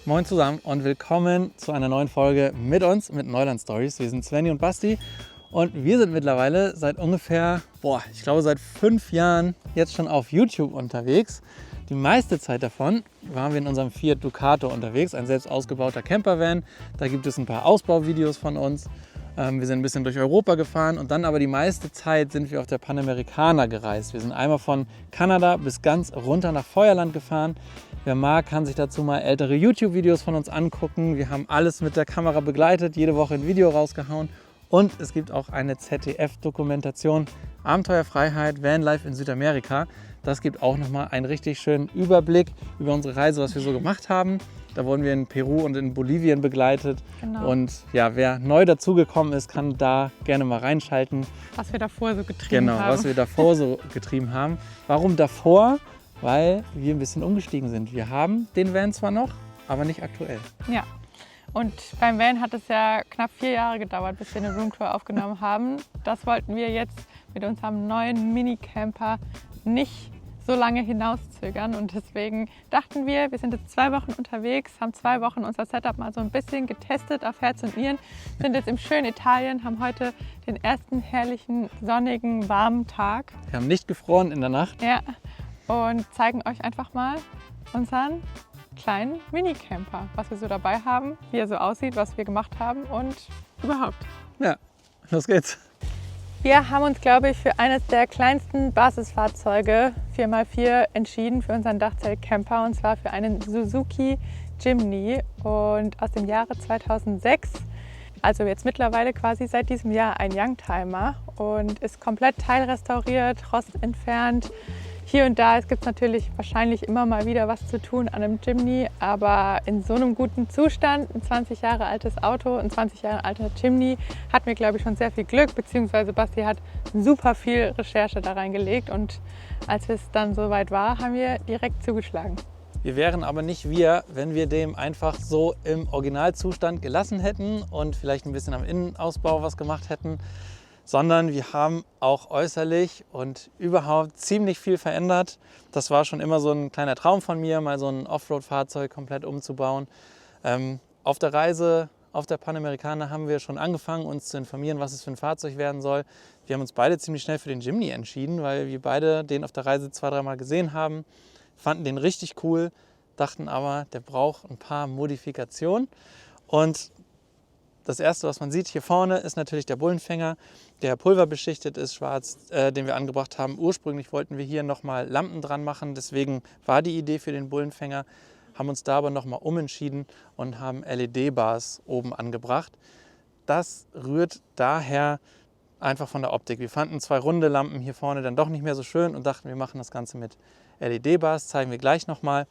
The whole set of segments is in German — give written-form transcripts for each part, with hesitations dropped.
Moin zusammen und willkommen zu einer neuen Folge mit uns, mit Neuland Stories. Wir sind Svenny und Basti und wir sind mittlerweile seit ungefähr, ich glaube seit 5 Jahren jetzt schon auf YouTube unterwegs. Die meiste Zeit davon waren wir in unserem Fiat Ducato unterwegs, ein selbst ausgebauter Campervan. Da gibt es ein paar Ausbauvideos von uns. Wir sind ein bisschen durch Europa gefahren und dann aber die meiste Zeit sind wir auf der Panamericana gereist. Wir sind einmal von Kanada bis ganz runter nach Feuerland gefahren. Wer mag, kann sich dazu mal ältere YouTube-Videos von uns angucken. Wir haben alles mit der Kamera begleitet, jede Woche ein Video rausgehauen. Und es gibt auch eine ZDF-Dokumentation Abenteuerfreiheit, Vanlife in Südamerika. Das gibt auch nochmal einen richtig schönen Überblick über unsere Reise, was wir so gemacht haben. Da wurden wir in Peru und in Bolivien begleitet. Genau. Und ja, wer neu dazugekommen ist, kann da gerne mal reinschalten. Was wir davor so getrieben haben. Genau, was wir davor so getrieben haben. Warum davor? Weil wir ein bisschen umgestiegen sind. Wir haben den Van zwar noch, aber nicht aktuell. Ja, und beim Van hat es ja knapp 4 Jahre gedauert, bis wir eine Roomtour aufgenommen haben. Das wollten wir jetzt mit unserem neuen Minicamper nicht so lange hinauszögern und deswegen dachten wir sind jetzt 2 Wochen unterwegs, haben 2 Wochen unser Setup mal so ein bisschen getestet auf Herz und Nieren, sind jetzt im schönen Italien, haben heute den ersten herrlichen, sonnigen, warmen Tag. Wir haben nicht gefroren in der Nacht. Ja, und zeigen euch einfach mal unseren kleinen Minicamper, was wir so dabei haben, wie er so aussieht, was wir gemacht haben und überhaupt. Ja, los geht's. Wir haben uns, glaube ich, für eines der kleinsten Basisfahrzeuge 4x4 entschieden für unseren Dachzelt-Camper und zwar für einen Suzuki Jimny und aus dem Jahre 2006. Also jetzt mittlerweile quasi seit diesem Jahr ein Youngtimer und ist komplett teilrestauriert, Rost entfernt. Hier und da gibt es natürlich wahrscheinlich immer mal wieder was zu tun an einem Jimny, aber in so einem guten Zustand, ein 20 Jahre altes Auto, ein 20 Jahre alter Jimny, hat mir, glaube ich, schon sehr viel Glück, beziehungsweise Basti hat super viel Recherche da reingelegt und als es dann soweit war, haben wir direkt zugeschlagen. Wir wären aber nicht wir, wenn wir dem einfach so im Originalzustand gelassen hätten und vielleicht ein bisschen am Innenausbau was gemacht hätten, sondern wir haben auch äußerlich und überhaupt ziemlich viel verändert. Das war schon immer so ein kleiner Traum von mir, mal so ein Offroad-Fahrzeug komplett umzubauen. Auf der Reise auf der Panamericana haben wir schon angefangen, uns zu informieren, was es für ein Fahrzeug werden soll. Wir haben uns beide ziemlich schnell für den Jimny entschieden, weil wir beide den auf der Reise 2-3 Mal gesehen haben, fanden den richtig cool, dachten aber, der braucht ein paar Modifikationen. Und das erste, was man sieht hier vorne, ist natürlich der Bullenfänger, der pulverbeschichtet ist, schwarz, den wir angebracht haben. Ursprünglich wollten wir hier nochmal Lampen dran machen, deswegen war die Idee für den Bullenfänger, haben uns da aber nochmal umentschieden und haben LED-Bars oben angebracht. Das rührt daher einfach von der Optik. Wir fanden 2 runde Lampen hier vorne dann doch nicht mehr so schön und dachten, wir machen das Ganze mit LED-Bars, zeigen wir gleich nochmal.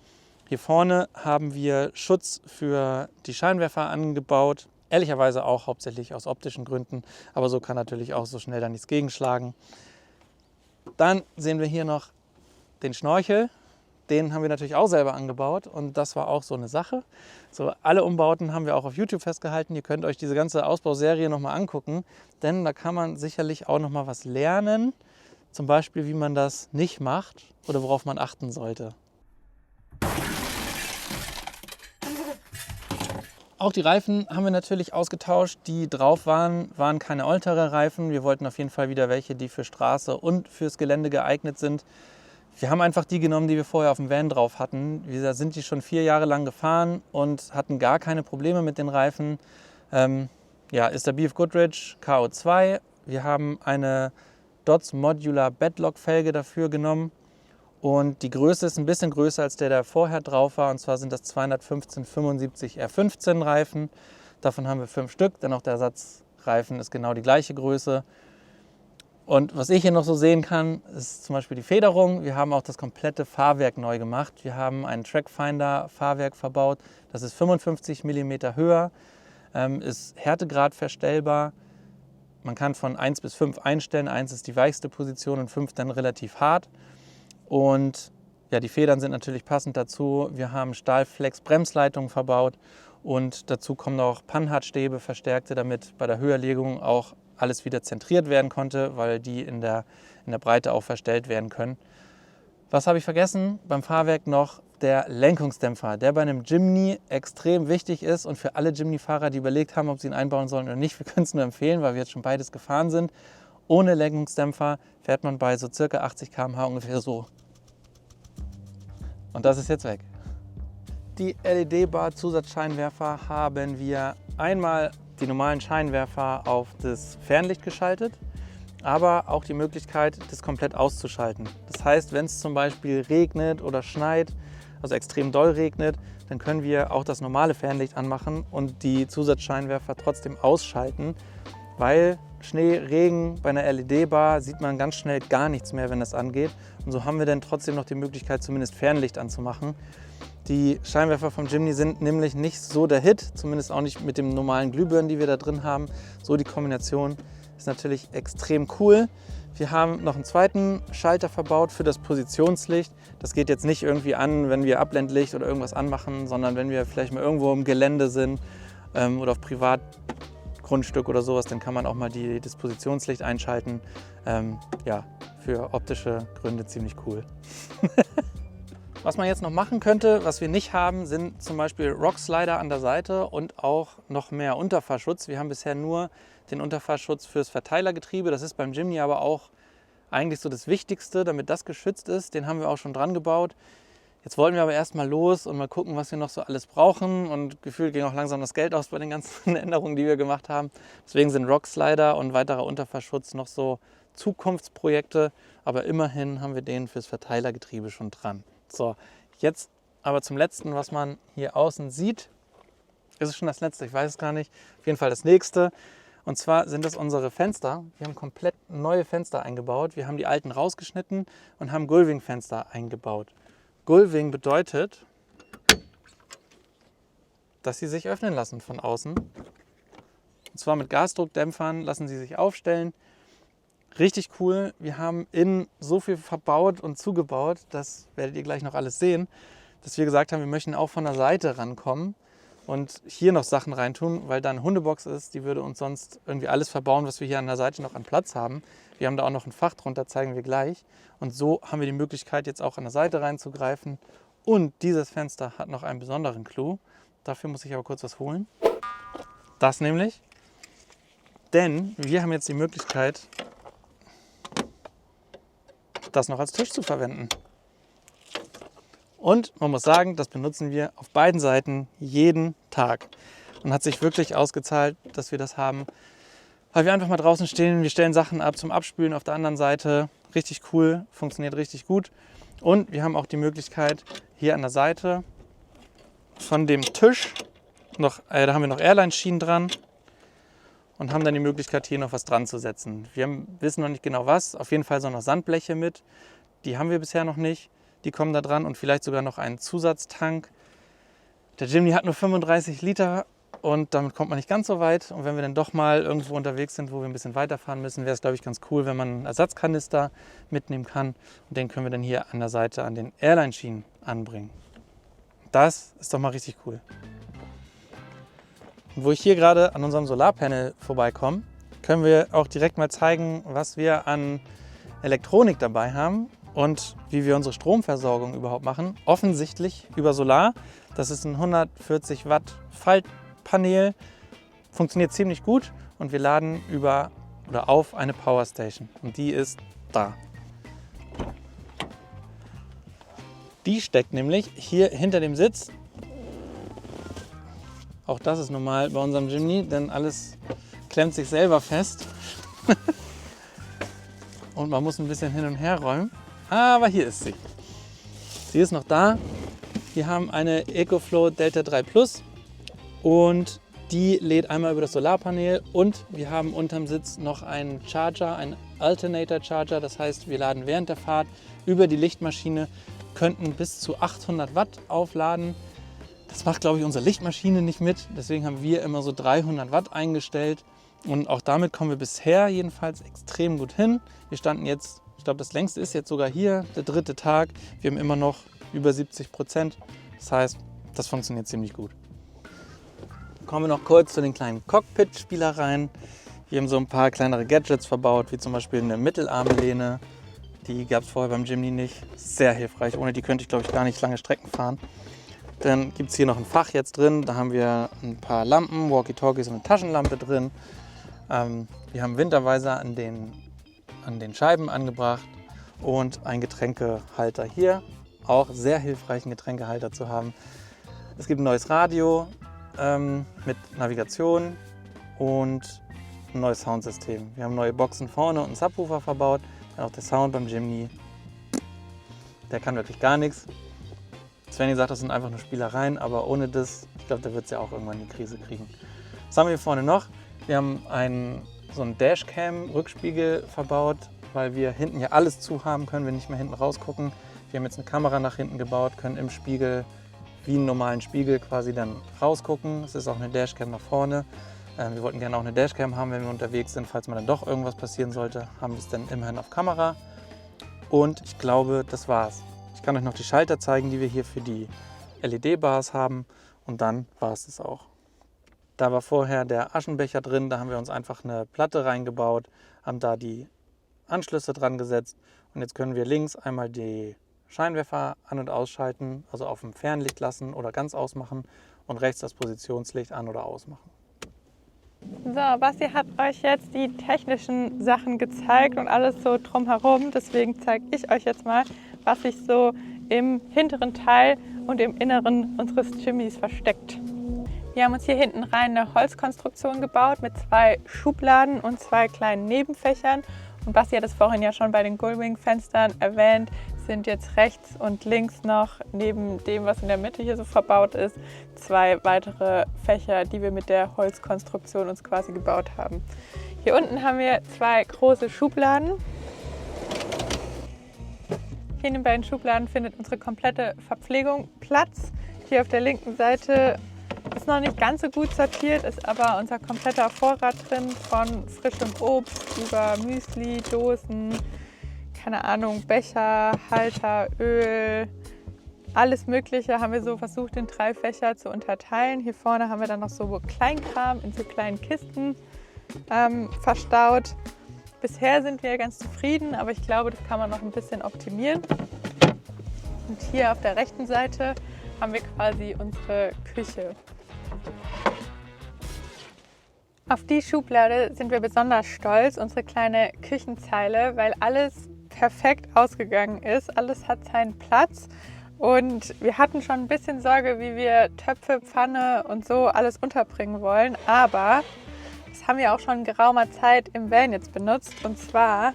Hier vorne haben wir Schutz für die Scheinwerfer angebaut. Ehrlicherweise auch hauptsächlich aus optischen Gründen, aber so kann natürlich auch so schnell dann nichts gegenschlagen. Dann sehen wir hier noch den Schnorchel. Den haben wir natürlich auch selber angebaut und das war auch so eine Sache. So, alle Umbauten haben wir auch auf YouTube festgehalten. Ihr könnt euch diese ganze Ausbauserie nochmal angucken, denn da kann man sicherlich auch nochmal was lernen. Zum Beispiel, wie man das nicht macht oder worauf man achten sollte. Auch die Reifen haben wir natürlich ausgetauscht, die drauf waren keine ältere Reifen. Wir wollten auf jeden Fall wieder welche, die für Straße und fürs Gelände geeignet sind. Wir haben einfach die genommen, die wir vorher auf dem Van drauf hatten. Wir sind die schon 4 Jahre lang gefahren und hatten gar keine Probleme mit den Reifen. Ist der BF Goodrich KO2. Wir haben eine Dodge Modular Bedlock Felge dafür genommen. Und die Größe ist ein bisschen größer als der vorher drauf war. Und zwar sind das 215/75 R15 Reifen. Davon haben wir 5 Stück, denn auch der Ersatzreifen ist genau die gleiche Größe. Und was ich hier noch so sehen kann, ist zum Beispiel die Federung. Wir haben auch das komplette Fahrwerk neu gemacht. Wir haben ein Trackfinder Fahrwerk verbaut. Das ist 55 mm höher, ist Härtegrad verstellbar. Man kann von 1 bis 5 einstellen. 1 ist die weichste Position und 5 dann relativ hart. Und ja, die Federn sind natürlich passend dazu. Wir haben Stahlflex-Bremsleitungen verbaut und dazu kommen noch Panhardstäbe, verstärkte, damit bei der Höherlegung auch alles wieder zentriert werden konnte, weil die in der Breite auch verstellt werden können. Was habe ich vergessen? Beim Fahrwerk noch der Lenkungsdämpfer, der bei einem Jimny extrem wichtig ist und für alle Jimny-Fahrer, die überlegt haben, ob sie ihn einbauen sollen oder nicht, wir können es nur empfehlen, weil wir jetzt schon beides gefahren sind. Ohne Lenkungsdämpfer fährt man bei so circa 80 km/h ungefähr so. Und das ist jetzt weg. Die LED-Bar-Zusatzscheinwerfer haben wir einmal die normalen Scheinwerfer auf das Fernlicht geschaltet, aber auch die Möglichkeit, das komplett auszuschalten. Das heißt, wenn es zum Beispiel regnet oder schneit, also extrem doll regnet, dann können wir auch das normale Fernlicht anmachen und die Zusatzscheinwerfer trotzdem ausschalten, weil Schnee, Regen bei einer LED-Bar sieht man ganz schnell gar nichts mehr, wenn das angeht. Und so haben wir dann trotzdem noch die Möglichkeit, zumindest Fernlicht anzumachen. Die Scheinwerfer vom Jimny sind nämlich nicht so der Hit, zumindest auch nicht mit den normalen Glühbirnen, die wir da drin haben. So die Kombination ist natürlich extrem cool. Wir haben noch einen zweiten Schalter verbaut für das Positionslicht. Das geht jetzt nicht irgendwie an, wenn wir Abblendlicht oder irgendwas anmachen, sondern wenn wir vielleicht mal irgendwo im Gelände sind oder auf Privatgrundstück oder sowas, dann kann man auch mal das Positionslicht einschalten. Ja, für optische Gründe ziemlich cool. Was man jetzt noch machen könnte, was wir nicht haben, sind zum Beispiel Rockslider an der Seite und auch noch mehr Unterfahrschutz. Wir haben bisher nur den Unterfahrschutz fürs Verteilergetriebe. Das ist beim Jimny aber auch eigentlich so das Wichtigste, damit das geschützt ist. Den haben wir auch schon dran gebaut. Jetzt wollten wir aber erstmal los und mal gucken, was wir noch so alles brauchen. Und gefühlt ging auch langsam das Geld aus bei den ganzen Änderungen, die wir gemacht haben. Deswegen sind Rockslider und weiterer Unterfahrschutz noch so Zukunftsprojekte. Aber immerhin haben wir den fürs Verteilergetriebe schon dran. So, jetzt aber zum letzten, was man hier außen sieht. Ist es schon das letzte? Ich weiß es gar nicht. Auf jeden Fall das nächste. Und zwar sind das unsere Fenster. Wir haben komplett neue Fenster eingebaut. Wir haben die alten rausgeschnitten und haben Gullwing-Fenster eingebaut. Gullwing bedeutet, dass sie sich öffnen lassen von außen. Und zwar mit Gasdruckdämpfern lassen sie sich aufstellen. Richtig cool. Wir haben innen so viel verbaut und zugebaut, das werdet ihr gleich noch alles sehen, dass wir gesagt haben, wir möchten auch von der Seite rankommen und hier noch Sachen reintun, weil da eine Hundebox ist, die würde uns sonst irgendwie alles verbauen, was wir hier an der Seite noch an Platz haben. Wir haben da auch noch ein Fach drunter, zeigen wir gleich. Und so haben wir die Möglichkeit, jetzt auch an der Seite reinzugreifen. Und dieses Fenster hat noch einen besonderen Clou. Dafür muss ich aber kurz was holen. Das nämlich. Denn wir haben jetzt die Möglichkeit, das noch als Tisch zu verwenden. Und man muss sagen, das benutzen wir auf beiden Seiten jeden Tag. Und hat sich wirklich ausgezahlt, dass wir das haben, weil wir einfach mal draußen stehen, wir stellen Sachen ab zum Abspülen auf der anderen Seite. Richtig cool, funktioniert richtig gut. Und wir haben auch die Möglichkeit, hier an der Seite von dem Tisch, da haben wir noch Airline-Schienen dran und haben dann die Möglichkeit, hier noch was dran zu setzen. Wir wissen noch nicht genau was, auf jeden Fall so noch Sandbleche mit. Die haben wir bisher noch nicht, die kommen da dran und vielleicht sogar noch einen Zusatztank. Der Jimny hat nur 35 Liter und damit kommt man nicht ganz so weit. Und wenn wir dann doch mal irgendwo unterwegs sind, wo wir ein bisschen weiterfahren müssen, wäre es, glaube ich, ganz cool, wenn man einen Ersatzkanister mitnehmen kann. Und den können wir dann hier an der Seite an den Airline-Schienen anbringen. Das ist doch mal richtig cool. Und wo ich hier gerade an unserem Solarpanel vorbeikomme, können wir auch direkt mal zeigen, was wir an Elektronik dabei haben und wie wir unsere Stromversorgung überhaupt machen. Offensichtlich über Solar. Das ist ein 140 Watt Faltpanel. Funktioniert ziemlich gut und wir laden über oder auf eine Powerstation. Und die ist da. Die steckt nämlich hier hinter dem Sitz. Auch das ist normal bei unserem Jimny, denn alles klemmt sich selber fest. Und man muss ein bisschen hin und her räumen. Aber hier ist sie. Sie ist noch da. Wir haben eine EcoFlow Delta 3 Plus und die lädt einmal über das Solarpanel und wir haben unterm Sitz noch einen Charger, einen Alternator Charger. Das heißt, wir laden während der Fahrt über die Lichtmaschine, könnten bis zu 800 Watt aufladen. Das macht, glaube ich, unsere Lichtmaschine nicht mit. Deswegen haben wir immer so 300 Watt eingestellt. Und auch damit kommen wir bisher jedenfalls extrem gut hin. Wir standen jetzt, ich glaube, das längste ist jetzt sogar hier, der 3. Tag. Wir haben immer noch über 70%. Das heißt, das funktioniert ziemlich gut. Kommen wir noch kurz zu den kleinen Cockpit-Spielereien. Wir haben so ein paar kleinere Gadgets verbaut, wie zum Beispiel eine Mittelarmlehne, Die gab es vorher beim Jimny nicht. Sehr hilfreich. Ohne die könnte ich, glaube ich, gar nicht lange Strecken fahren. Dann gibt es hier noch ein Fach jetzt drin. Da haben wir ein paar Lampen, Walkie-Talkies und eine Taschenlampe drin. Wir haben Winterweiser an den Scheiben angebracht und einen Getränkehalter hier. Auch sehr hilfreich, einen Getränkehalter zu haben. Es gibt ein neues Radio mit Navigation und ein neues Soundsystem. Wir haben neue Boxen vorne und einen Subwoofer verbaut. Auch der Sound beim Jimny, der kann wirklich gar nichts. Svenny sagt, das sind einfach nur Spielereien, aber ohne das, ich glaube, da wird es ja auch irgendwann die Krise kriegen. Was haben wir hier vorne noch? Wir haben so einen Dashcam-Rückspiegel verbaut, weil wir hinten hier alles zu haben, können wir nicht mehr hinten rausgucken. Wir haben jetzt eine Kamera nach hinten gebaut, können im Spiegel wie einen normalen Spiegel quasi dann rausgucken. Es ist auch eine Dashcam nach vorne. Wir wollten gerne auch eine Dashcam haben, wenn wir unterwegs sind, falls mal dann doch irgendwas passieren sollte, haben wir es dann immerhin auf Kamera. Und ich glaube, das war's. Ich kann euch noch die Schalter zeigen, die wir hier für die LED-Bars haben, und dann war es das auch. Da war vorher der Aschenbecher drin, da haben wir uns einfach eine Platte reingebaut, haben da die Anschlüsse dran gesetzt und jetzt können wir links einmal die Scheinwerfer an- und ausschalten, also auf dem Fernlicht lassen oder ganz ausmachen, und rechts das Positionslicht an- oder ausmachen. So, Basti hat euch jetzt die technischen Sachen gezeigt und alles so drumherum. Deswegen zeige ich euch jetzt mal, was sich so im hinteren Teil und im Inneren unseres Jimnys versteckt. Wir haben uns hier hinten rein eine Holzkonstruktion gebaut mit 2 Schubladen und 2 kleinen Nebenfächern. Und Basti hat es vorhin ja schon bei den Gullwing-Fenstern erwähnt, sind jetzt rechts und links noch, neben dem, was in der Mitte hier so verbaut ist, 2 weitere Fächer, die wir mit der Holzkonstruktion uns quasi gebaut haben. Hier unten haben wir 2 große Schubladen. Hier in den beiden Schubladen findet unsere komplette Verpflegung Platz. Hier auf der linken Seite ist noch nicht ganz so gut sortiert, ist aber unser kompletter Vorrat drin, von frischem Obst über Müsli, Dosen, keine Ahnung, Becher, Halter, Öl, alles Mögliche haben wir so versucht, in 3 Fächer zu unterteilen. Hier vorne haben wir dann noch so Kleinkram in so kleinen Kisten verstaut. Bisher sind wir ganz zufrieden, aber ich glaube, das kann man noch ein bisschen optimieren. Und hier auf der rechten Seite haben wir quasi unsere Küche. Auf die Schublade sind wir besonders stolz, unsere kleine Küchenzeile, weil alles perfekt ausgegangen ist. Alles hat seinen Platz und wir hatten schon ein bisschen Sorge, wie wir Töpfe, Pfanne und so alles unterbringen wollen, aber das haben wir auch schon in geraumer Zeit im Van jetzt benutzt, und zwar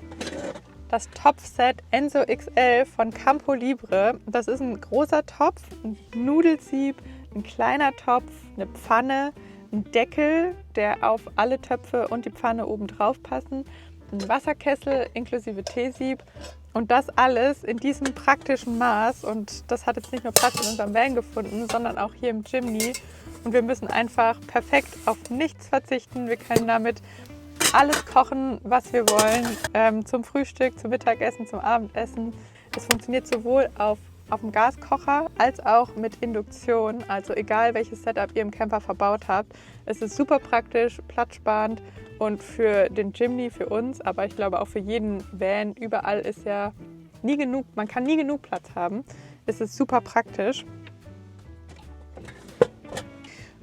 das Topfset Enso XL von Campo Libre. Das ist ein großer Topf, ein Nudelsieb, ein kleiner Topf, eine Pfanne, ein Deckel, der auf alle Töpfe und die Pfanne oben drauf passen, ein Wasserkessel inklusive Teesieb, und das alles in diesem praktischen Maß. Und das hat jetzt nicht nur Platz in unserem Van gefunden, sondern auch hier im Jimny. Und wir müssen einfach perfekt auf nichts verzichten. Wir können damit alles kochen, was wir wollen, zum Frühstück, zum Mittagessen, zum Abendessen. Es funktioniert sowohl auf dem Gaskocher als auch mit Induktion. Also egal, welches Setup ihr im Camper verbaut habt. Es ist super praktisch, platzsparend, und für den Jimny, für uns, aber ich glaube auch für jeden Van, überall ist ja nie genug, man kann nie genug Platz haben. Es ist super praktisch.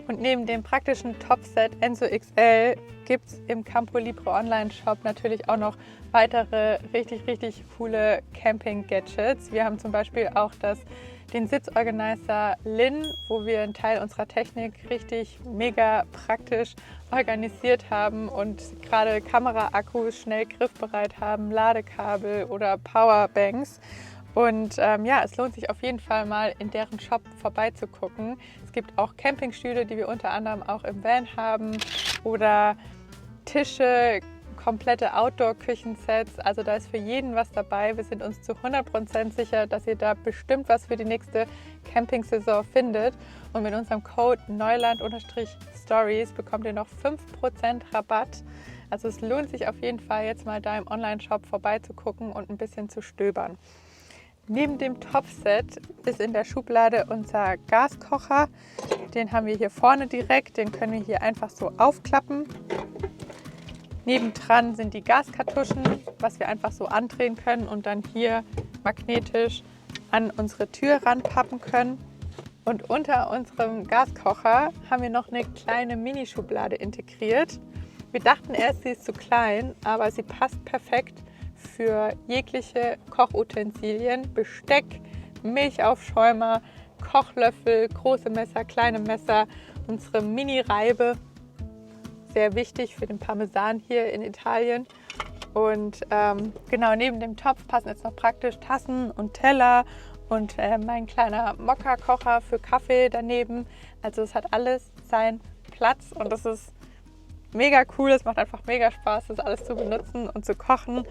Und neben dem praktischen Topset Enso XL gibt es im Campo Libre Online-Shop natürlich auch noch weitere richtig coole Camping-Gadgets. Wir haben zum Beispiel auch den Sitzorganizer Lin, wo wir einen Teil unserer Technik richtig mega praktisch organisiert haben und gerade Kameraakkus schnell griffbereit haben, Ladekabel oder Powerbanks. Und ja, es lohnt sich auf jeden Fall mal in deren Shop vorbeizugucken. Es gibt auch Campingstühle, die wir unter anderem auch im Van haben, oder Tische, komplette Outdoor-Küchensets. Also da ist für jeden was dabei. Wir sind uns zu 100% sicher, dass ihr da bestimmt was für die nächste Campingsaison findet. Und mit unserem Code Neuland_Stories bekommt ihr noch 5% Rabatt. Also es lohnt sich auf jeden Fall, jetzt mal da im Online-Shop vorbeizugucken und ein bisschen zu stöbern. Neben dem Topfset ist in der Schublade unser Gaskocher. Den haben wir hier vorne direkt. Den können wir hier einfach so aufklappen. Nebendran sind die Gaskartuschen, was wir einfach so andrehen können und dann hier magnetisch an unsere Tür ranpappen können. Und unter unserem Gaskocher haben wir noch eine kleine Minischublade integriert. Wir dachten erst, sie ist zu klein, aber sie passt perfekt für jegliche Kochutensilien, Besteck, Milchaufschäumer, Kochlöffel, große Messer, kleine Messer, unsere Mini-Reibe. Sehr wichtig für den Parmesan hier in Italien. Und genau neben dem Topf passen jetzt noch praktisch Tassen und Teller und mein kleiner Mokka-Kocher für Kaffee daneben. Also es hat alles seinen Platz und das ist mega cool. Es macht einfach mega Spaß, das alles zu benutzen und zu kochen.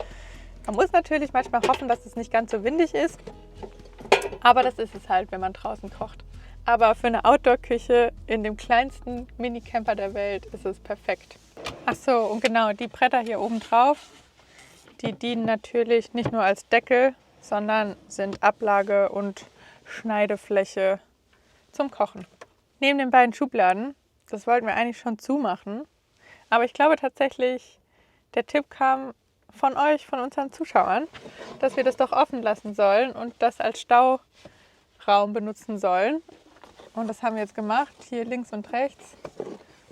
Man muss natürlich manchmal hoffen, dass es nicht ganz so windig ist, aber das ist es halt, wenn man draußen kocht. Aber für eine Outdoor-Küche in dem kleinsten Minicamper der Welt ist es perfekt. Ach so, und genau, die Bretter hier oben drauf, die dienen natürlich nicht nur als Deckel, sondern sind Ablage und Schneidefläche zum Kochen. Neben den beiden Schubladen, das wollten wir eigentlich schon zumachen, aber ich glaube tatsächlich, der Tipp kam von euch, von unseren Zuschauern, dass wir das doch offen lassen sollen und das als Stauraum benutzen sollen. Und das haben wir jetzt gemacht. Hier links und rechts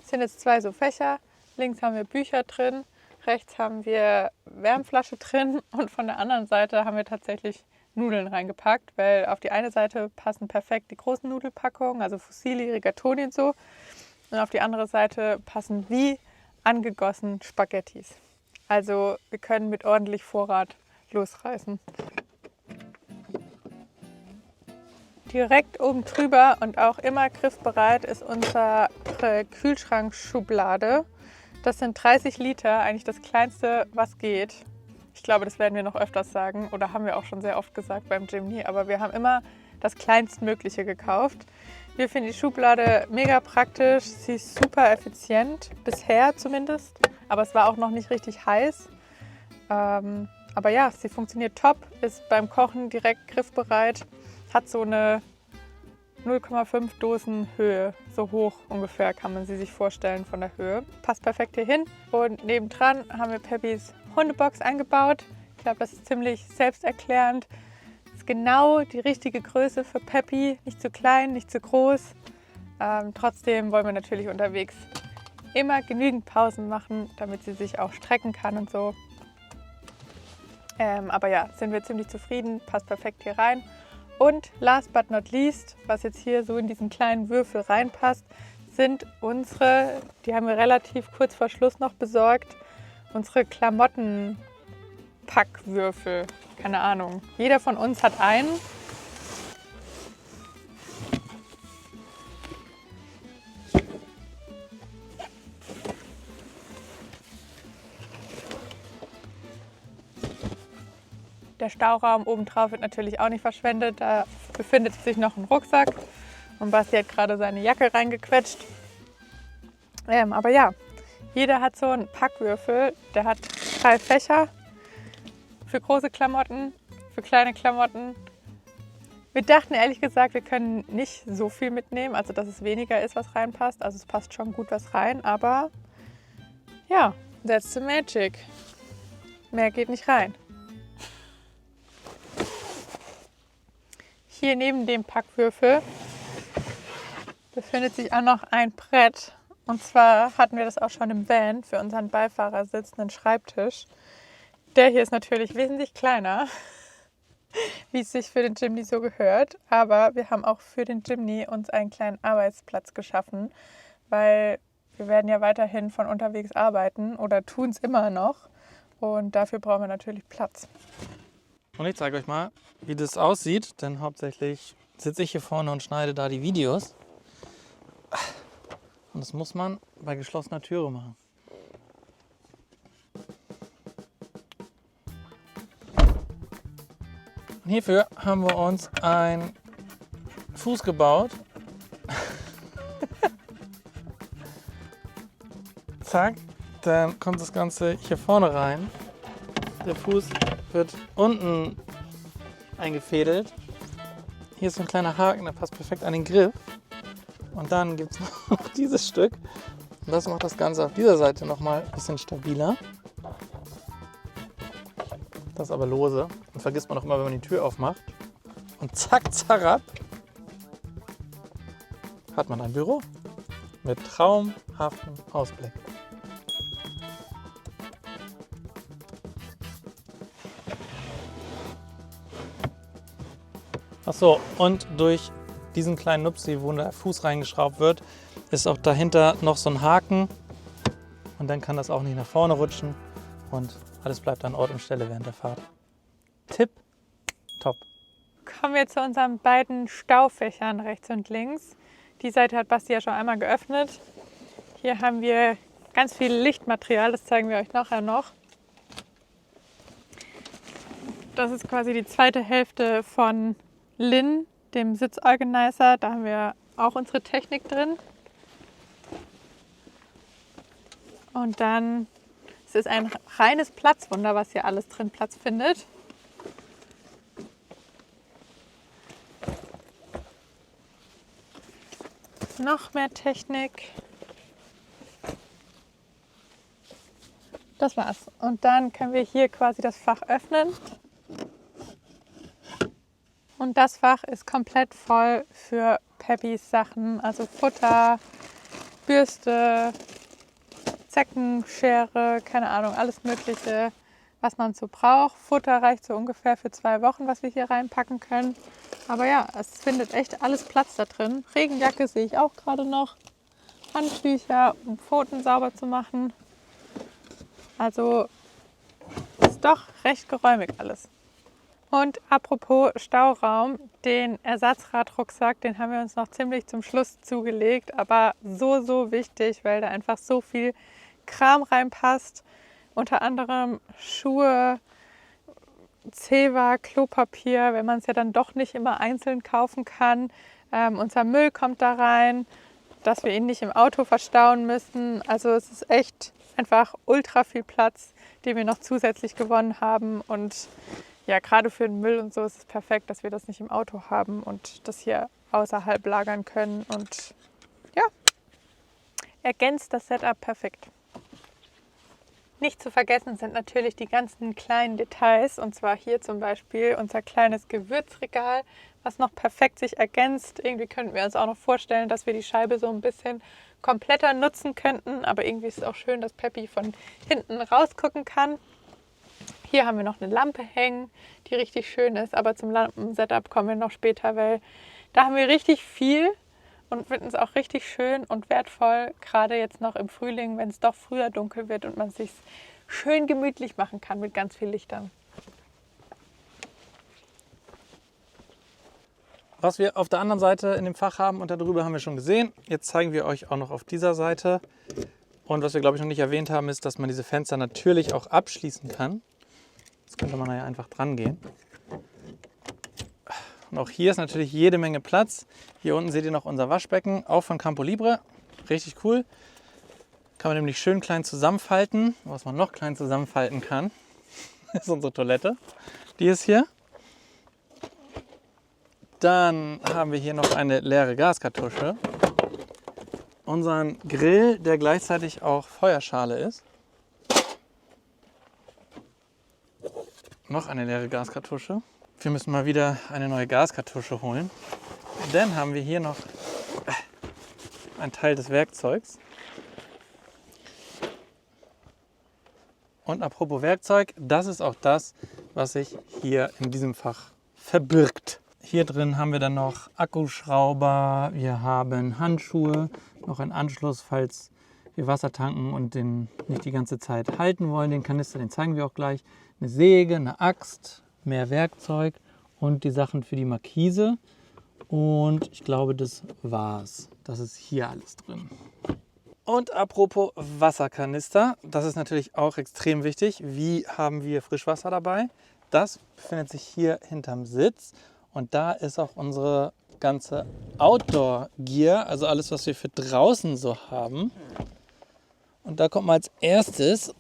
sind jetzt 2 so Fächer. Links haben wir Bücher drin, rechts haben wir Wärmflasche drin und von der anderen Seite haben wir tatsächlich Nudeln reingepackt, weil auf die eine Seite passen perfekt die großen Nudelpackungen, also Fusilli, Rigatoni und so. Und auf die andere Seite passen wie angegossen Spaghettis. Also wir können mit ordentlich Vorrat losreißen. Direkt oben drüber und auch immer griffbereit ist unsere Kühlschrankschublade. Das sind 30 Liter, eigentlich das kleinste, was geht. Ich glaube, das werden wir noch öfters sagen oder haben wir auch schon sehr oft gesagt beim Jimny, aber wir haben immer das Kleinstmögliche gekauft. Wir finden die Schublade mega praktisch, sie ist super effizient, bisher zumindest, aber es war auch noch nicht richtig heiß. Aber ja, sie funktioniert top, ist beim Kochen direkt griffbereit. Hat so eine 0,5 Dosen Höhe, so hoch ungefähr kann man sie sich vorstellen von der Höhe. Passt perfekt hier hin und nebendran haben wir Peppys Hundebox eingebaut. Ich glaube, das ist ziemlich selbsterklärend. Das ist genau die richtige Größe für Peppy, nicht zu klein, nicht zu groß. Trotzdem wollen wir natürlich unterwegs immer genügend Pausen machen, damit sie sich auch strecken kann und so. Aber ja, sind wir ziemlich zufrieden, passt perfekt hier rein. Und last but not least, was jetzt hier so in diesen kleinen Würfel reinpasst, sind unsere, die haben wir relativ kurz vor Schluss noch besorgt, unsere Klamottenpackwürfel. Keine Ahnung. Jeder von uns hat einen. Der Stauraum obendrauf wird natürlich auch nicht verschwendet. Da befindet sich noch ein Rucksack und Basti hat gerade seine Jacke reingequetscht. Aber ja, jeder hat so einen Packwürfel. Der hat 3 Fächer für große Klamotten, für kleine Klamotten. Wir dachten ehrlich gesagt, wir können nicht so viel mitnehmen, also dass es weniger ist, was reinpasst. Also es passt schon gut was rein, aber ja, that's the magic. Mehr geht nicht rein. Hier neben dem Packwürfel befindet sich auch noch ein Brett. Und zwar hatten wir das auch schon im Van für unseren Beifahrersitz, einen Schreibtisch. Der hier ist natürlich wesentlich kleiner, wie es sich für den Jimny so gehört. Aber wir haben auch für den Jimny uns einen kleinen Arbeitsplatz geschaffen, weil wir werden ja weiterhin von unterwegs arbeiten oder tun es immer noch. Und dafür brauchen wir natürlich Platz. Und ich zeige euch mal, wie das aussieht, denn hauptsächlich sitze ich hier vorne und schneide da die Videos. Und das muss man bei geschlossener Türe machen. Und hierfür haben wir uns einen Fuß gebaut. Zack, dann kommt das Ganze hier vorne rein. Der Fuß wird unten eingefädelt. Hier ist so ein kleiner Haken, der passt perfekt an den Griff. Und dann gibt es noch dieses Stück. Und das macht das Ganze auf dieser Seite nochmal ein bisschen stabiler. Das ist aber lose. Und vergisst man auch immer, wenn man die Tür aufmacht. Und zack, zarab, hat man ein Büro mit traumhaftem Ausblick. Achso, und durch diesen kleinen Nupsi, wo der Fuß reingeschraubt wird, ist auch dahinter noch so ein Haken. Und dann kann das auch nicht nach vorne rutschen. Und alles bleibt an Ort und Stelle während der Fahrt. Tipp, top. Kommen wir zu unseren beiden Staufächern rechts und links. Die Seite hat Basti ja schon einmal geöffnet. Hier haben wir ganz viel Lichtmaterial, das zeigen wir euch nachher noch. Das ist quasi die zweite Hälfte von Lin, dem Sitzorganizer. Da haben wir auch unsere Technik drin. Und dann es ist ein reines Platzwunder, was hier alles drin Platz findet. Noch mehr Technik. Das war's. Und dann können wir hier quasi das Fach öffnen. Und das Fach ist komplett voll für Peppys Sachen, also Futter, Bürste, Zeckenschere, keine Ahnung, alles Mögliche, was man so braucht. Futter reicht so ungefähr für 2 Wochen, was wir hier reinpacken können. Aber ja, es findet echt alles Platz da drin. Regenjacke sehe ich auch gerade noch. Handtücher, um Pfoten sauber zu machen. Also ist doch recht geräumig alles. Und apropos Stauraum, den Ersatzradrucksack, den haben wir uns noch ziemlich zum Schluss zugelegt. Aber so wichtig, weil da einfach so viel Kram reinpasst. Unter anderem Schuhe, Zewa, Klopapier, wenn man es ja dann doch nicht immer einzeln kaufen kann. Unser Müll kommt da rein, dass wir ihn nicht im Auto verstauen müssen. Also es ist echt einfach ultra viel Platz, den wir noch zusätzlich gewonnen haben. Und ja, gerade für den Müll und so ist es perfekt, dass wir das nicht im Auto haben und das hier außerhalb lagern können. Und ja, ergänzt das Setup perfekt. Nicht zu vergessen sind natürlich die ganzen kleinen Details, und zwar hier zum Beispiel unser kleines Gewürzregal, was noch perfekt sich ergänzt. Irgendwie könnten wir uns auch noch vorstellen, dass wir die Scheibe so ein bisschen kompletter nutzen könnten, aber irgendwie ist es auch schön, dass Peppy von hinten rausgucken kann. Hier haben wir noch eine Lampe hängen, die richtig schön ist, aber zum Lampensetup kommen wir noch später, weil da haben wir richtig viel und finden es auch richtig schön und wertvoll, gerade jetzt noch im Frühling, wenn es doch früher dunkel wird und man es sich schön gemütlich machen kann mit ganz viel Lichtern. Was wir auf der anderen Seite in dem Fach haben und darüber haben wir schon gesehen. Jetzt zeigen wir euch auch noch auf dieser Seite. Und was wir, glaube ich, noch nicht erwähnt haben, ist, dass man diese Fenster natürlich auch abschließen kann. Jetzt könnte man da ja einfach dran gehen. Und auch hier ist natürlich jede Menge Platz. Hier unten seht ihr noch unser Waschbecken, auch von Campo Libre. Richtig cool. Kann man nämlich schön klein zusammenfalten. Was man noch klein zusammenfalten kann, ist unsere Toilette. Die ist hier. Dann haben wir hier noch eine leere Gaskartusche. Unseren Grill, der gleichzeitig auch Feuerschale ist. Noch eine leere Gaskartusche. Wir müssen mal wieder eine neue Gaskartusche holen. Dann haben wir hier noch einen Teil des Werkzeugs. Und apropos Werkzeug, das ist auch das, was sich hier in diesem Fach verbirgt. Hier drin haben wir dann noch Akkuschrauber, wir haben Handschuhe, noch einen Anschluss, falls wir Wasser tanken und den nicht die ganze Zeit halten wollen. Den Kanister, den zeigen wir auch gleich. Eine Säge, eine Axt, mehr Werkzeug und die Sachen für die Markise. Und ich glaube, das war's. Das ist hier alles drin. Und apropos Wasserkanister, das ist natürlich auch extrem wichtig. Wie haben wir Frischwasser dabei? Das befindet sich hier hinterm Sitz. Und da ist auch unsere ganze Outdoor-Gear, also alles, was wir für draußen so haben. Und da kommt mal als erstes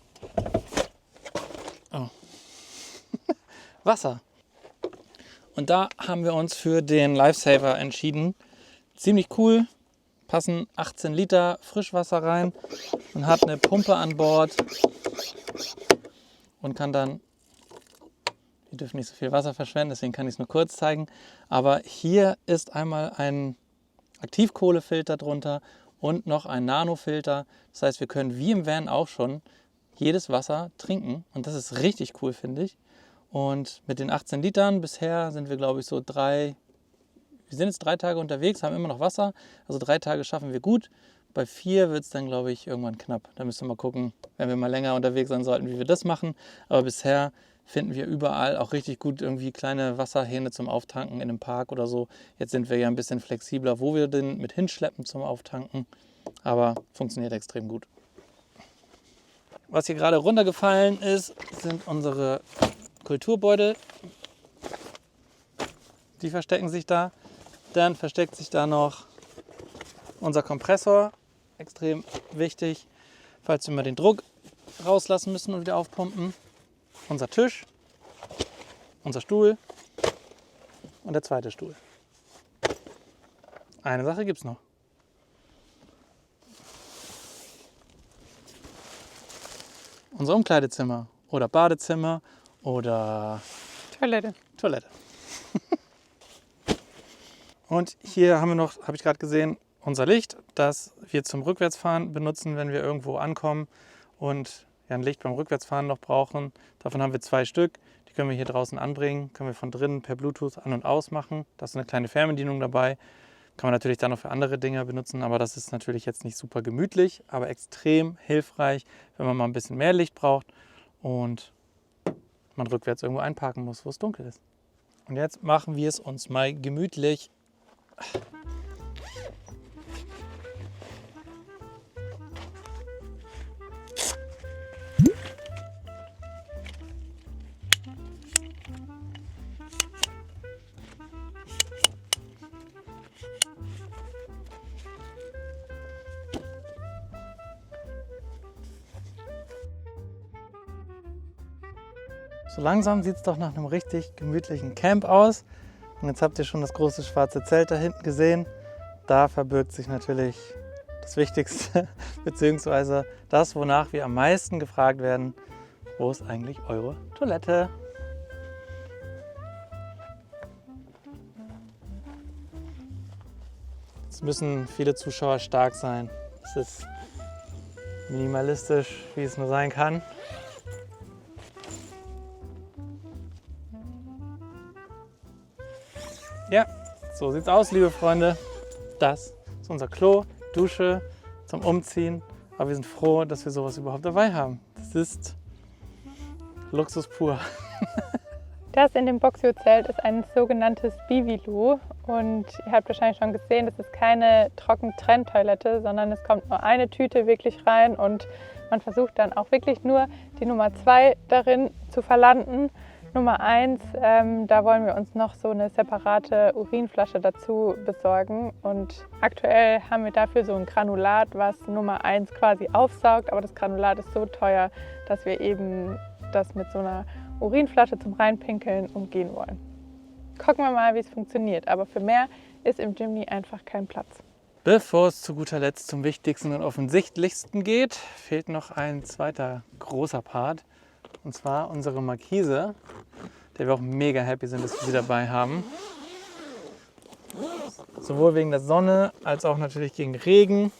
Wasser. Und da haben wir uns für den Lifesaver entschieden. Ziemlich cool. Passen 18 Liter Frischwasser rein. Man hat eine Pumpe an Bord und kann dann Wir dürfen nicht so viel Wasser verschwenden, deswegen kann ich es nur kurz zeigen. Aber hier ist einmal ein Aktivkohlefilter drunter und noch ein Nanofilter. Das heißt, wir können wie im Van auch schon jedes Wasser trinken. Und das ist richtig cool, finde ich. Und mit den 18 Litern bisher sind wir, glaube ich, wir sind jetzt 3 Tage unterwegs, haben immer noch Wasser. Also 3 Tage schaffen wir gut. Bei 4 wird es dann, glaube ich, irgendwann knapp. Da müssen wir mal gucken, wenn wir mal länger unterwegs sein sollten, wie wir das machen. Aber bisher finden wir überall auch richtig gut irgendwie kleine Wasserhähne zum Auftanken in einem Park oder so. Jetzt sind wir ja ein bisschen flexibler, wo wir den mit hinschleppen zum Auftanken. Aber funktioniert extrem gut. Was hier gerade runtergefallen ist, sind unsere Kulturbeutel. Die verstecken sich da. Dann versteckt sich da noch unser Kompressor. Extrem wichtig, falls wir mal den Druck rauslassen müssen und wieder aufpumpen. Unser Tisch, unser Stuhl und der zweite Stuhl. Eine Sache gibt es noch. Unser Umkleidezimmer oder Badezimmer oder Toilette. Und hier haben wir noch, habe ich gerade gesehen, unser Licht, das wir zum Rückwärtsfahren benutzen, wenn wir irgendwo ankommen und ein Licht beim Rückwärtsfahren noch brauchen. Davon haben wir 2 Stück. Die können wir hier draußen anbringen, können wir von drinnen per Bluetooth an- und ausmachen. Da ist eine kleine Fernbedienung dabei. Kann man natürlich dann noch für andere Dinge benutzen, aber das ist natürlich jetzt nicht super gemütlich, aber extrem hilfreich, wenn man mal ein bisschen mehr Licht braucht und man rückwärts irgendwo einparken muss, wo es dunkel ist. Und jetzt machen wir es uns mal gemütlich. So langsam sieht es doch nach einem richtig gemütlichen Camp aus. Und jetzt habt ihr schon das große schwarze Zelt da hinten gesehen. Da verbirgt sich natürlich das Wichtigste, beziehungsweise das, wonach wir am meisten gefragt werden. Wo ist eigentlich eure Toilette? Jetzt müssen viele Zuschauer stark sein. Es ist minimalistisch, wie es nur sein kann. Ja, so sieht's aus, liebe Freunde. Das ist unser Klo, Dusche zum Umziehen. Aber wir sind froh, dass wir sowas überhaupt dabei haben. Das ist Luxus pur. Das in dem Boxio-Zelt ist ein sogenanntes Bivilu. Und ihr habt wahrscheinlich schon gesehen, das ist keine Trockentrenntoilette, sondern es kommt nur eine Tüte wirklich rein und man versucht dann auch wirklich nur die Nummer 2 darin zu verlanden. Nummer 1, da wollen wir uns noch so eine separate Urinflasche dazu besorgen. Und aktuell haben wir dafür so ein Granulat, was Nummer 1 quasi aufsaugt. Aber das Granulat ist so teuer, dass wir eben das mit so einer Urinflasche zum Reinpinkeln umgehen wollen. Gucken wir mal, wie es funktioniert. Aber für mehr ist im Jimny einfach kein Platz. Bevor es zu guter Letzt zum wichtigsten und offensichtlichsten geht, fehlt noch ein zweiter großer Part. Und zwar unsere Markise, der wir auch mega happy sind, dass wir sie dabei haben. Sowohl wegen der Sonne als auch natürlich gegen Regen.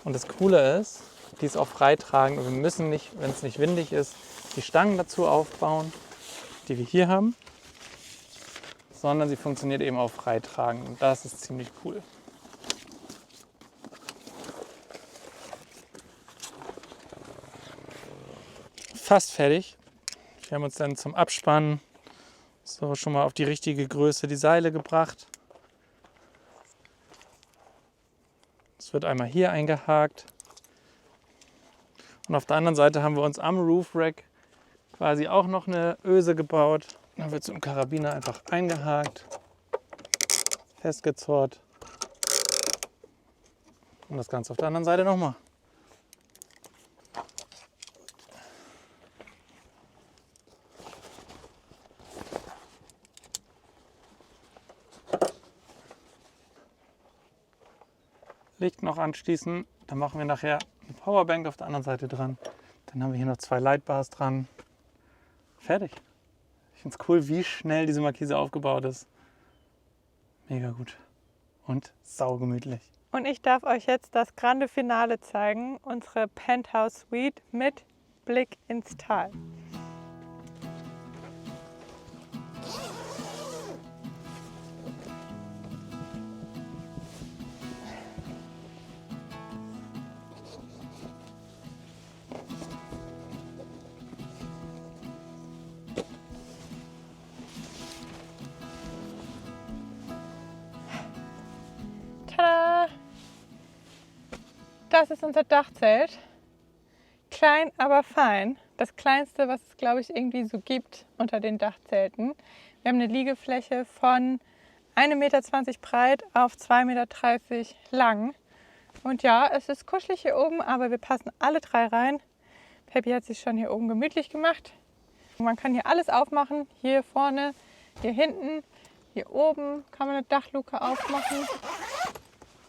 Und das Coole ist, die ist auch freitragend. Und wir müssen nicht, wenn es nicht windig ist, die Stangen dazu aufbauen, die wir hier haben. Sondern sie funktioniert eben auch freitragend. Und das ist ziemlich cool. Fast fertig. Wir haben uns dann zum Abspannen so schon mal auf die richtige Größe die Seile gebracht. Es wird einmal hier eingehakt. Und auf der anderen Seite haben wir uns am Roof Rack quasi auch noch eine Öse gebaut. Dann wird es im Karabiner einfach eingehakt, festgezurrt. Und das Ganze auf der anderen Seite nochmal. Licht noch anschließen, dann machen wir nachher eine Powerbank auf der anderen Seite dran. Dann haben wir hier noch 2 Lightbars dran. Fertig. Ich finde es cool, wie schnell diese Markise aufgebaut ist. Mega gut. Und saugemütlich. Und ich darf euch jetzt das grande Finale zeigen, unsere Penthouse Suite mit Blick ins Tal. Tada! Das ist unser Dachzelt. Klein, aber fein. Das kleinste, was es, glaube ich, irgendwie so gibt unter den Dachzelten. Wir haben eine Liegefläche von 1,20 Meter breit auf 2,30 Meter lang. Und ja, es ist kuschelig hier oben, aber wir passen alle drei rein. Peppy hat sich schon hier oben gemütlich gemacht. Man kann hier alles aufmachen. Hier vorne, hier hinten, hier oben kann man eine Dachluke aufmachen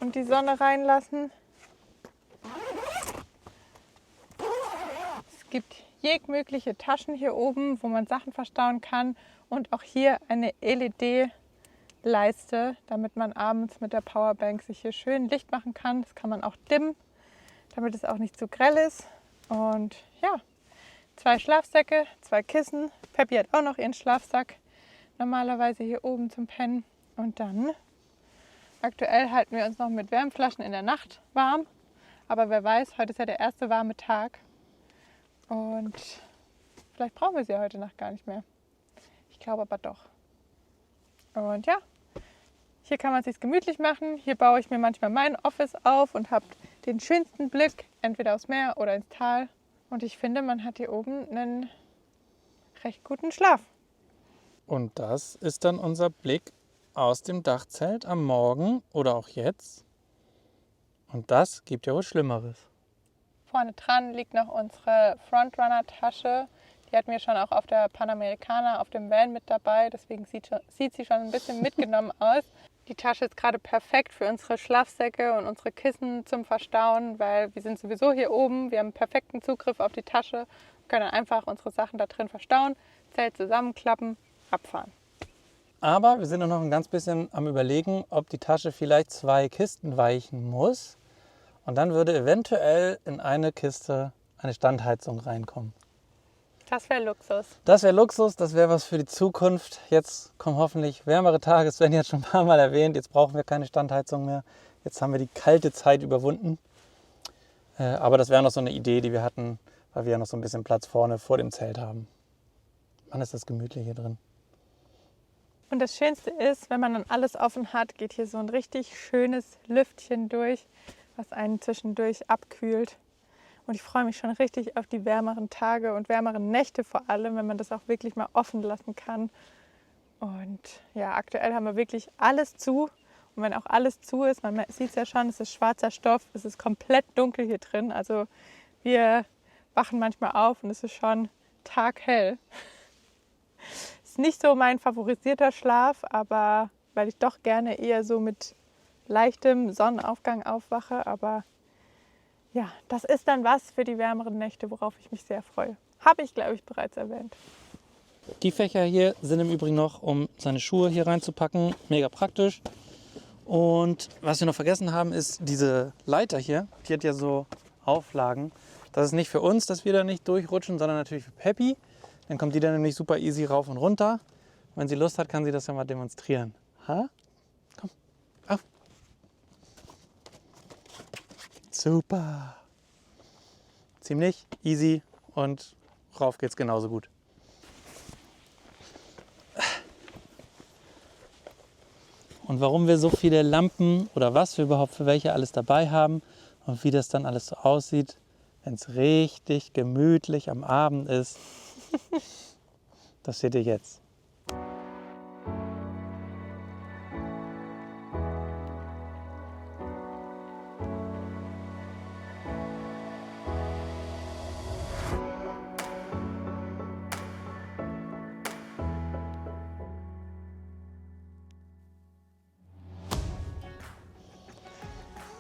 und die Sonne reinlassen. Es gibt jegliche Taschen hier oben, wo man Sachen verstauen kann. Und auch hier eine LED-Leiste, damit man abends mit der Powerbank sich hier schön Licht machen kann. Das kann man auch dimmen, damit es auch nicht zu grell ist. Und ja, 2 Schlafsäcke, 2 Kissen. Peppy hat auch noch ihren Schlafsack normalerweise hier oben zum Pennen. Und dann, aktuell halten wir uns noch mit Wärmflaschen in der Nacht warm. Aber wer weiß, heute ist ja der erste warme Tag. Und vielleicht brauchen wir sie ja heute Nacht gar nicht mehr. Ich glaube aber doch. Und ja, hier kann man es sich gemütlich machen. Hier baue ich mir manchmal mein Office auf und habe den schönsten Blick, entweder aufs Meer oder ins Tal. Und ich finde, man hat hier oben einen recht guten Schlaf. Und das ist dann unser Blick aus dem Dachzelt am Morgen oder auch jetzt. Und das gibt ja wohl Schlimmeres. Vorne dran liegt noch unsere Frontrunner-Tasche. Die hatten wir schon auch auf der Panamericana, auf dem Van mit dabei. Deswegen sieht sie schon ein bisschen mitgenommen aus. Die Tasche ist gerade perfekt für unsere Schlafsäcke und unsere Kissen zum Verstauen, weil wir sind sowieso hier oben. Wir haben perfekten Zugriff auf die Tasche, können einfach unsere Sachen da drin verstauen, Zelt zusammenklappen, abfahren. Aber wir sind noch ein ganz bisschen am Überlegen, ob die Tasche vielleicht 2 Kisten weichen muss. Und dann würde eventuell in eine Kiste eine Standheizung reinkommen. Das wäre Luxus. Das wäre Luxus, das wäre was für die Zukunft. Jetzt kommen hoffentlich wärmere Tage, das werden jetzt schon ein paar Mal erwähnt. Jetzt brauchen wir keine Standheizung mehr. Jetzt haben wir die kalte Zeit überwunden. Aber das wäre noch so eine Idee, die wir hatten, weil wir ja noch so ein bisschen Platz vorne vor dem Zelt haben. Mann, ist das gemütlich hier drin. Und das Schönste ist, wenn man dann alles offen hat, geht hier so ein richtig schönes Lüftchen durch, was einen zwischendurch abkühlt. Und ich freue mich schon richtig auf die wärmeren Tage und wärmeren Nächte vor allem, wenn man das auch wirklich mal offen lassen kann. Und ja, aktuell haben wir wirklich alles zu. Und wenn auch alles zu ist, man sieht es ja schon, es ist schwarzer Stoff, es ist komplett dunkel hier drin. Also wir wachen manchmal auf und es ist schon taghell. Ist nicht so mein favorisierter Schlaf, aber weil ich doch gerne eher so mit leichtem Sonnenaufgang aufwache. Aber ja, das ist dann was für die wärmeren Nächte, worauf ich mich sehr freue. Habe ich, glaube ich, bereits erwähnt. Die Fächer hier sind im Übrigen noch, um seine Schuhe hier reinzupacken. Mega praktisch. Und was wir noch vergessen haben, ist diese Leiter hier. Die hat ja so Auflagen. Das ist nicht für uns, dass wir da nicht durchrutschen, sondern natürlich für Peppy. Dann kommt die dann nämlich super easy rauf und runter. Wenn sie Lust hat, kann sie das ja mal demonstrieren. Ha? Komm, auf. Super. Ziemlich easy und rauf geht's genauso gut. Und warum wir so viele Lampen oder was wir überhaupt für welche alles dabei haben und wie das dann alles so aussieht, wenn es richtig gemütlich am Abend ist, das seht ihr jetzt.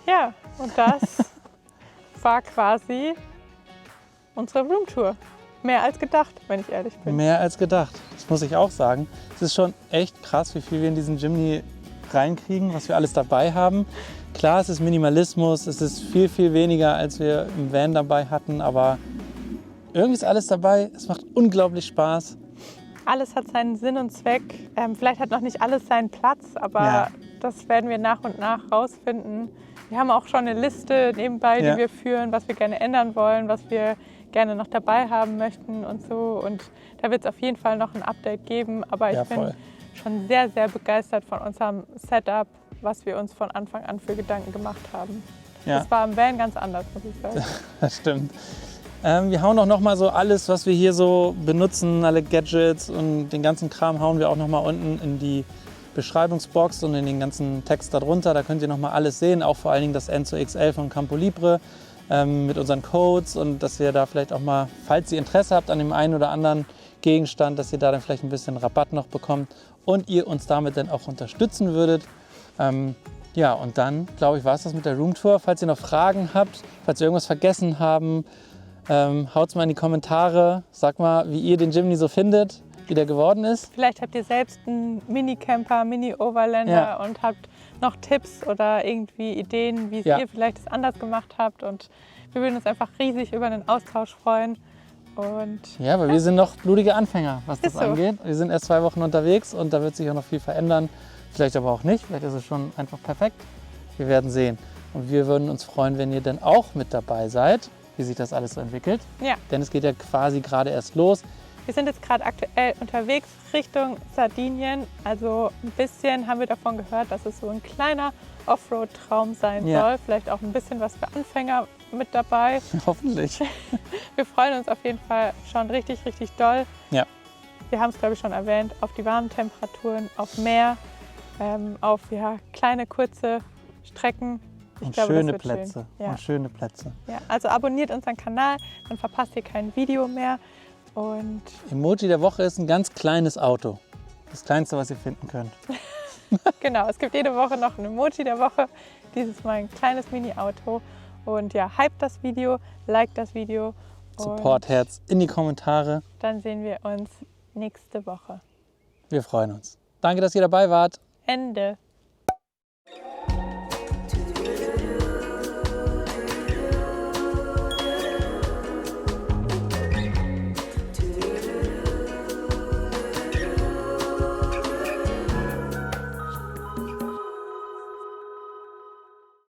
Ja, und das war quasi unsere Roomtour. Mehr als gedacht, wenn ich ehrlich bin. Mehr als gedacht. Es Das muss ich auch sagen. Es ist schon echt krass, wie viel wir in diesen Jimny reinkriegen, was wir alles dabei haben. Klar, es ist Minimalismus, es ist viel, viel weniger, als wir im Van dabei hatten, aber irgendwie ist alles dabei. Es macht unglaublich Spaß. Alles hat seinen Sinn und Zweck. Vielleicht hat noch nicht alles seinen Platz, aber Ja. das werden wir nach und nach rausfinden. Wir haben auch schon eine Liste nebenbei, Ja. die wir führen, was wir gerne ändern wollen, was wir gerne noch dabei haben möchten und so. Und da wird es auf jeden Fall noch ein Update geben. Aber Ja, ich bin voll. schon sehr, sehr begeistert von unserem Setup, was wir uns von Anfang an für Gedanken gemacht haben. Ja. Das war im Van ganz anders, muss ich sagen. Das stimmt. Wir hauen auch noch mal so alles, was wir hier so benutzen, alle Gadgets und den ganzen Kram hauen wir auch noch mal unten in die Beschreibungsbox und in den ganzen Text darunter. Da könnt ihr noch mal alles sehen, auch vor allen Dingen das Enzo XL von Campo Libre mit unseren Codes und dass ihr da vielleicht auch mal, falls ihr Interesse habt an dem einen oder anderen Gegenstand, dass ihr da dann vielleicht ein bisschen Rabatt noch bekommt und ihr uns damit dann auch unterstützen würdet. Ja, und dann, glaube ich, war es das mit der Roomtour. Falls ihr noch Fragen habt, falls wir irgendwas vergessen haben, haut's mal in die Kommentare. Sag mal, wie ihr den Jimny so findet, wie der geworden ist. Vielleicht habt ihr selbst einen Mini-Camper, Mini-Overlander Ja. und habt noch Tipps oder irgendwie Ideen, wie Ja. ihr vielleicht es anders gemacht habt. Und wir würden uns einfach riesig über einen Austausch freuen. Und Ja, weil wir sind noch blutige Anfänger, was das Ist so. angeht. Wir sind erst 2 Wochen unterwegs und da wird sich auch noch viel verändern. Vielleicht aber auch nicht. Vielleicht ist es schon einfach perfekt. Wir werden sehen. Und wir würden uns freuen, wenn ihr dann auch mit dabei seid, wie sich das alles so entwickelt. ja, Denn es geht ja quasi gerade erst los. wir sind jetzt gerade aktuell unterwegs Richtung Sardinien. Also ein bisschen haben wir davon gehört, dass es so ein kleiner Offroad-Traum sein Ja. soll. Vielleicht auch ein bisschen was für Anfänger mit dabei. Hoffentlich. Wir freuen uns auf jeden Fall schon richtig, richtig doll. Ja. Wir haben es, glaube ich, schon erwähnt, auf die warmen Temperaturen, auf Meer, auf kleine, kurze Strecken. Ich Und glaube, das schöne wird Plätze. schön. Ja. Und schöne Plätze. Ja, also abonniert unseren Kanal, dann verpasst ihr kein Video mehr. Und Emoji der Woche ist ein ganz kleines Auto. Das kleinste, was ihr finden könnt. genau, es gibt jede Woche noch ein Emoji der Woche. Dieses Mal ein kleines Mini-Auto. Und ja, hype das Video, like das Video. Support-Herz in die Kommentare. Und dann sehen wir uns nächste Woche. Wir freuen uns. Danke, dass ihr dabei wart. Ende.